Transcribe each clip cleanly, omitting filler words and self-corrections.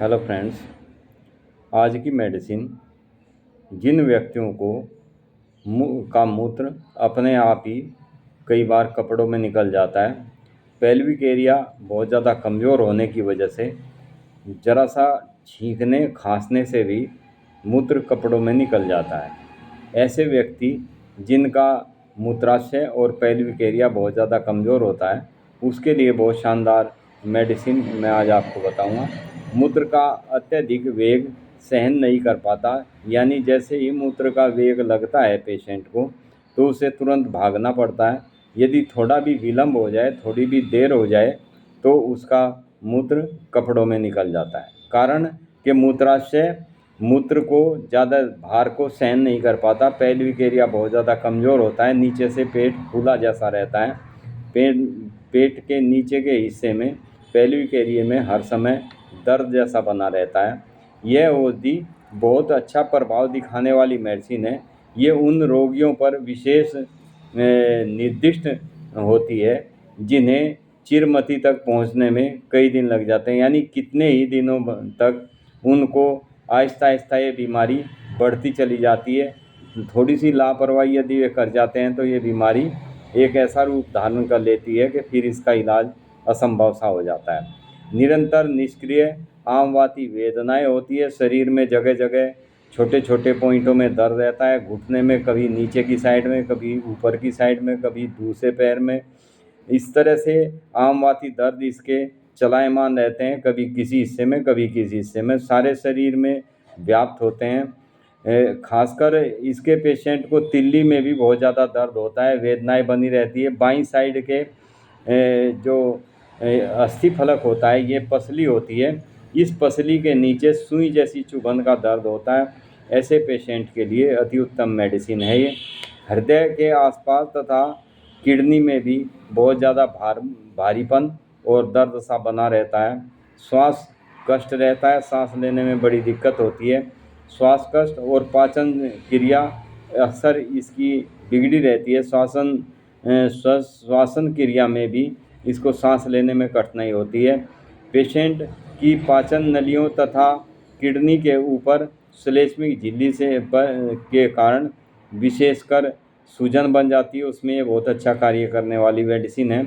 Hello friends. आज की medicine जिन व्यक्तियों को का मूत्र अपने आप ही कई बार कपड़ों में निकल जाता है, पेल्विक एरिया बहुत ज़्यादा कमज़ोर होने की वजह से ज़रा सा छींकने खांसने से भी मूत्र कपड़ों में निकल जाता है। ऐसे व्यक्ति जिनका मूत्राशय और पेल्विक एरिया बहुत ज़्यादा कमज़ोर होता है, उसके लिए बहुत शानदार मेडिसिन मैं आज आपको बताऊंगा। मूत्र का अत्यधिक वेग सहन नहीं कर पाता, यानी जैसे ही मूत्र का वेग लगता है पेशेंट को तो उसे तुरंत भागना पड़ता है। यदि थोड़ा भी विलम्ब हो जाए, थोड़ी भी देर हो जाए तो उसका मूत्र कपड़ों में निकल जाता है। कारण कि मूत्राशय मूत्र को ज़्यादा भार को सहन नहीं कर पाता। पेल्विक एरिया बहुत ज़्यादा कमज़ोर होता है, नीचे से पेट फूला जैसा रहता है। पेट के नीचे के हिस्से में पेल्विक एरिया में हर समय दर्द जैसा बना रहता है। यह औषधि बहुत अच्छा प्रभाव दिखाने वाली मेडिसिन है। ये उन रोगियों पर विशेष निर्दिष्ट होती है जिन्हें चिरमति तक पहुंचने में कई दिन लग जाते हैं, यानी कितने ही दिनों तक उनको आहिस्ता आहिस्ता ये बीमारी बढ़ती चली जाती है। थोड़ी सी लापरवाही यदि वे कर जाते हैं तो ये बीमारी एक ऐसा रूप धारण कर लेती है कि फिर इसका इलाज असंभव सा हो जाता है। निरंतर निष्क्रिय आमवाती वेदनाएं होती है, शरीर में जगह जगह छोटे छोटे पॉइंटों में दर्द रहता है, घुटने में, कभी नीचे की साइड में, कभी ऊपर की साइड में, कभी दूसरे पैर में। इस तरह से आमवाती दर्द इसके चलायमान रहते हैं, कभी किसी हिस्से में कभी किसी हिस्से में, सारे शरीर में व्याप्त होते हैं। खासकर इसके पेशेंट को तिल्ली में भी बहुत ज़्यादा दर्द होता है, वेदनाएं बनी रहती है। बाईं साइड के जो अस्थि फलक होता है, ये पसली होती है, इस पसली के नीचे सुई जैसी चुभन का दर्द होता है। ऐसे पेशेंट के लिए अति उत्तम मेडिसिन है ये। हृदय के आसपास तथा किडनी में भी बहुत ज़्यादा भारीपन और दर्द सा बना रहता है। श्वास कष्ट रहता है, सांस लेने में बड़ी दिक्कत होती है। श्वास कष्ट और पाचन क्रिया अक्सर इसकी बिगड़ी रहती है। श्वासन क्रिया में भी इसको सांस लेने में कठिनाई होती है। पेशेंट की पाचन नलियों तथा किडनी के ऊपर श्लेष्मिक झिल्ली के कारण विशेषकर सूजन बन जाती है, उसमें ये बहुत अच्छा कार्य करने वाली मेडिसिन है।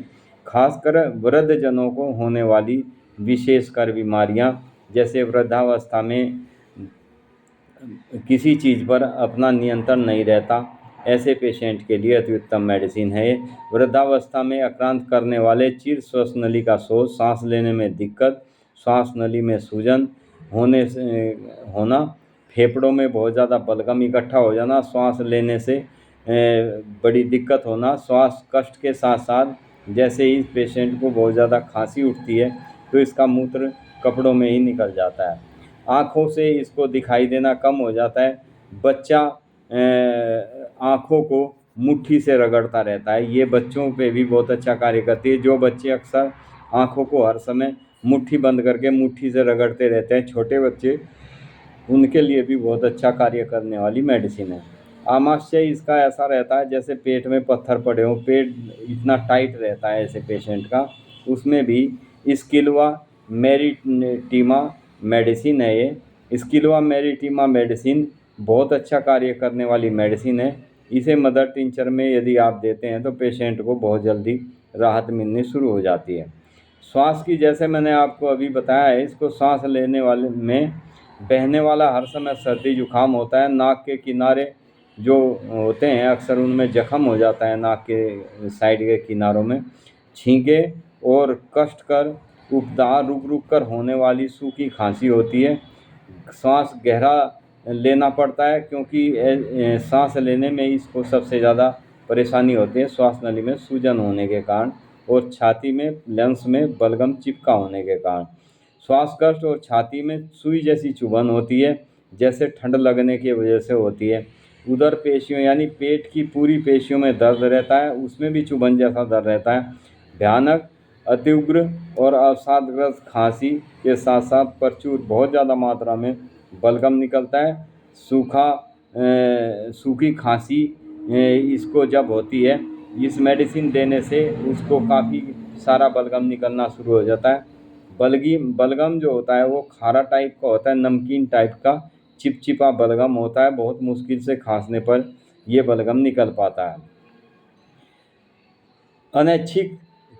खासकर वृद्धजनों को होने वाली विशेषकर बीमारियां, जैसे वृद्धावस्था में किसी चीज़ पर अपना नियंत्रण नहीं रहता, ऐसे पेशेंट के लिए अति उत्तम मेडिसिन है। वृद्धावस्था में आक्रांत करने वाले चिर श्वासनली का शोष, सांस लेने में दिक्कत, श्वास नली में सूजन होना, फेफड़ों में बहुत ज़्यादा बलगम इकट्ठा हो जाना, श्वास लेने से बड़ी दिक्कत होना, श्वास कष्ट के साथ साथ जैसे ही पेशेंट को बहुत ज़्यादा खांसी उठती है तो इसका मूत्र कपड़ों में ही निकल जाता है। आँखों से इसको दिखाई देना कम हो जाता है। बच्चा आँखों को मुट्ठी से रगड़ता रहता है, ये बच्चों पे भी बहुत अच्छा कार्य करती है। जो बच्चे अक्सर आँखों को हर समय मुट्ठी बंद करके मुट्ठी से रगड़ते रहते हैं, छोटे बच्चे, उनके लिए भी बहुत अच्छा कार्य करने वाली मेडिसिन है। आमाशय इसका ऐसा रहता है जैसे पेट में पत्थर पड़े हों, पेट इतना टाइट रहता है ऐसे पेशेंट का, उसमें भी स्किलवा मेरिटिमा मेडिसिन है ये। स्किलवा मेरिटिमा मेडिसिन बहुत अच्छा कार्य करने वाली मेडिसिन है। इसे मदर टिंचर में यदि आप देते हैं तो पेशेंट को बहुत जल्दी राहत मिलनी शुरू हो जाती है। श्वास की, जैसे मैंने आपको अभी बताया है, इसको सांस लेने वाले में बहने वाला हर समय सर्दी जुकाम होता है। नाक के किनारे जो होते हैं अक्सर उनमें जख्म हो जाता है, नाक के साइड के किनारों में। छींके और कष्ट कर उपदाह रुक रुक कर होने वाली सूखी खांसी होती है। सांस गहरा लेना पड़ता है क्योंकि सांस लेने में इसको सबसे ज़्यादा परेशानी होती है, श्वास नली में सूजन होने के कारण और छाती में लंग्स में बलगम चिपका होने के कारण। श्वास कष्ट और छाती में सुई जैसी चुभन होती है, जैसे ठंड लगने की वजह से होती है। उदर पेशियों यानी पेट की पूरी पेशियों में दर्द रहता है, उसमें भी चुभन जैसा दर्द रहता है। भयानक, अतिउग्र और अवसादग्रस्त खांसी के साथ साथ प्रचुर बहुत ज़्यादा मात्रा में बलगम निकलता है। सूखी खांसी इसको जब होती है, इस मेडिसिन देने से उसको काफ़ी सारा बलगम निकलना शुरू हो जाता है। बलगम जो होता है वो खारा टाइप का होता है, नमकीन टाइप का चिपचिपा बलगम होता है। बहुत मुश्किल से खांसने पर ये बलगम निकल पाता है। अनैच्छिक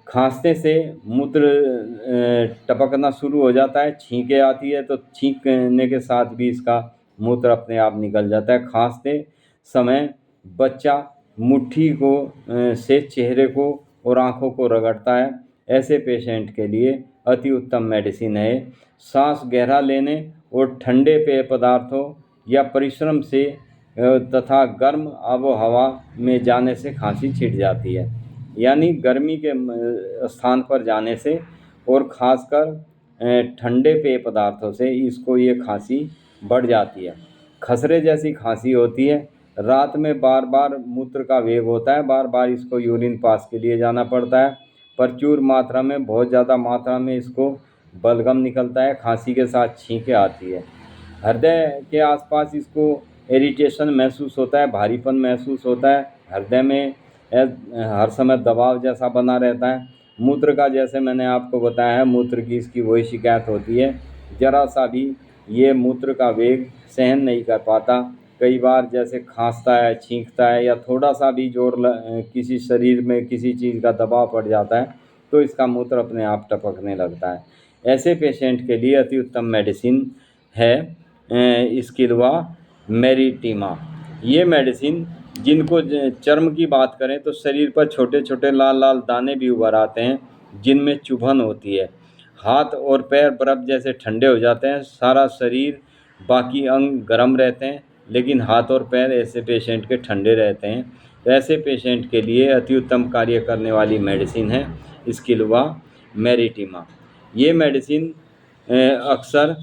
खांसने से मूत्र टपकना शुरू हो जाता है, छींकें आती है तो छींकने के साथ भी इसका मूत्र अपने आप निकल जाता है। खांसते समय बच्चा मुट्ठी को से चेहरे को और आँखों को रगड़ता है। ऐसे पेशेंट के लिए अति उत्तम मेडिसिन है। सांस गहरा लेने और ठंडे पेय पदार्थों या परिश्रम से तथा गर्म आबो हवा में जाने से खांसी छिड़ जाती है। यानी गर्मी के स्थान पर जाने से और ख़ासकर ठंडे पेय पदार्थों से इसको ये खांसी बढ़ जाती है। खसरे जैसी खांसी होती है। रात में बार बार मूत्र का वेग होता है, बार बार इसको यूरिन पास के लिए जाना पड़ता है। प्रचुर मात्रा में, बहुत ज़्यादा मात्रा में इसको बलगम निकलता है, खांसी के साथ छींकें आती है। हृदय के आसपास इसको इरिटेशन महसूस होता है, भारीपन महसूस होता है। हृदय में हर समय दबाव जैसा बना रहता है। मूत्र का, जैसे मैंने आपको बताया है, मूत्र की इसकी वही शिकायत होती है। ज़रा सा भी ये मूत्र का वेग सहन नहीं कर पाता। कई बार जैसे खांसता है, छींकता है या थोड़ा सा भी किसी शरीर में किसी चीज़ का दबाव पड़ जाता है तो इसका मूत्र अपने आप टपकने लगता है। ऐसे पेशेंट के लिए अति उत्तम मेडिसिन है स्किलवा मेरिटिमा। ये मेडिसिन, जिनको चर्म की बात करें तो शरीर पर छोटे छोटे लाल लाल दाने भी उभर आते हैं जिनमें चुभन होती है। हाथ और पैर बर्फ़ जैसे ठंडे हो जाते हैं। सारा शरीर, बाकी अंग गर्म रहते हैं, लेकिन हाथ और पैर ऐसे पेशेंट के ठंडे रहते हैं। तो ऐसे पेशेंट के लिए अति उत्तम कार्य करने वाली मेडिसिन है स्किलवा मेरिटिमा। ये मेडिसिन अक्सर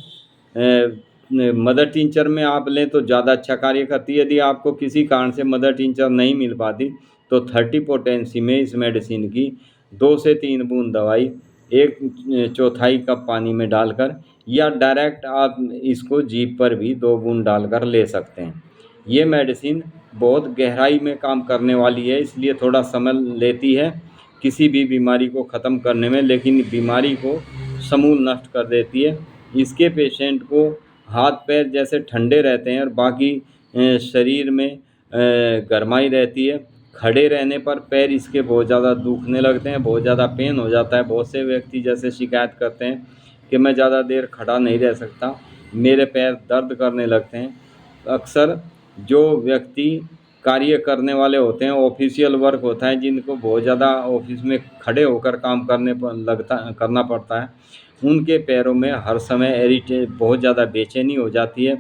मदर टिंचर में आप लें तो ज़्यादा अच्छा कार्य करती है। यदि आपको किसी कारण से मदर टिंचर नहीं मिल पाती तो 30 पोटेंसी में इस मेडिसिन की 2 से 3 बूंद दवाई 1/4 कप पानी में डालकर या डायरेक्ट आप इसको जीभ पर भी 2 बूंद डालकर ले सकते हैं। ये मेडिसिन बहुत गहराई में काम करने वाली है, इसलिए थोड़ा समय लेती है किसी भी बीमारी को ख़त्म करने में, लेकिन बीमारी को समूल नष्ट कर देती है। इसके पेशेंट को हाथ पैर जैसे ठंडे रहते हैं और बाकी शरीर में गरमाई रहती है। खड़े रहने पर पैर इसके बहुत ज़्यादा दुखने लगते हैं, बहुत ज़्यादा पेन हो जाता है। बहुत से व्यक्ति जैसे शिकायत करते हैं कि मैं ज़्यादा देर खड़ा नहीं रह सकता, मेरे पैर दर्द करने लगते हैं। अक्सर जो व्यक्ति कार्य करने वाले होते हैं, ऑफिशियल वर्क होता है, जिनको बहुत ज़्यादा ऑफिस में खड़े होकर काम करना पड़ता है, उनके पैरों में हर समय बहुत ज़्यादा बेचैनी हो जाती है,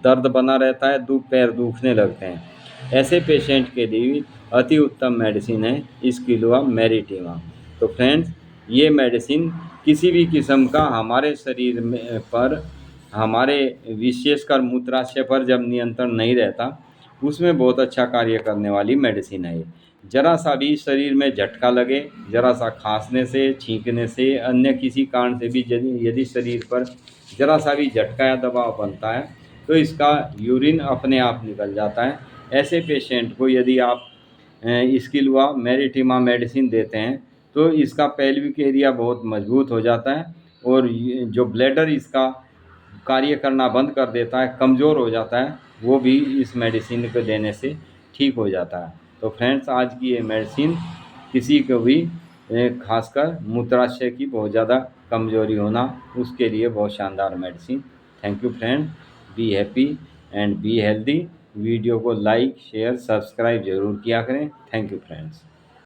दर्द बना रहता है, पैर दुखने लगते हैं। ऐसे पेशेंट के लिए अति उत्तम मेडिसिन है स्किलवा मेरिटिमा। तो फ्रेंड्स, ये मेडिसिन किसी भी किस्म का हमारे शरीर में पर, हमारे विशेषकर मूत्राशय पर जब नियंत्रण नहीं रहता, उसमें बहुत अच्छा कार्य करने वाली मेडिसिन है। ज़रा सा भी शरीर में झटका लगे, ज़रा सा खांसने से, छींकने से, अन्य किसी कारण से भी यदि शरीर पर ज़रा सा भी झटका या दबाव बनता है तो इसका यूरिन अपने आप निकल जाता है। ऐसे पेशेंट को यदि आप स्किलवा मेरिटिमा मेडिसिन देते हैं तो इसका पेल्विक एरिया बहुत मजबूत हो जाता है और जो ब्लैडर इसका कार्य करना बंद कर देता है, कमज़ोर हो जाता है, वो भी इस मेडिसिन को देने से ठीक हो जाता है। तो फ्रेंड्स, आज की ये मेडिसिन किसी को भी खासकर मूत्राशय की बहुत ज़्यादा कमज़ोरी होना, उसके लिए बहुत शानदार medicine. Thank you friend, be happy and be healthy. Video को लाइक, शेयर, सब्सक्राइब ज़रूर किया करें। Thank you friends.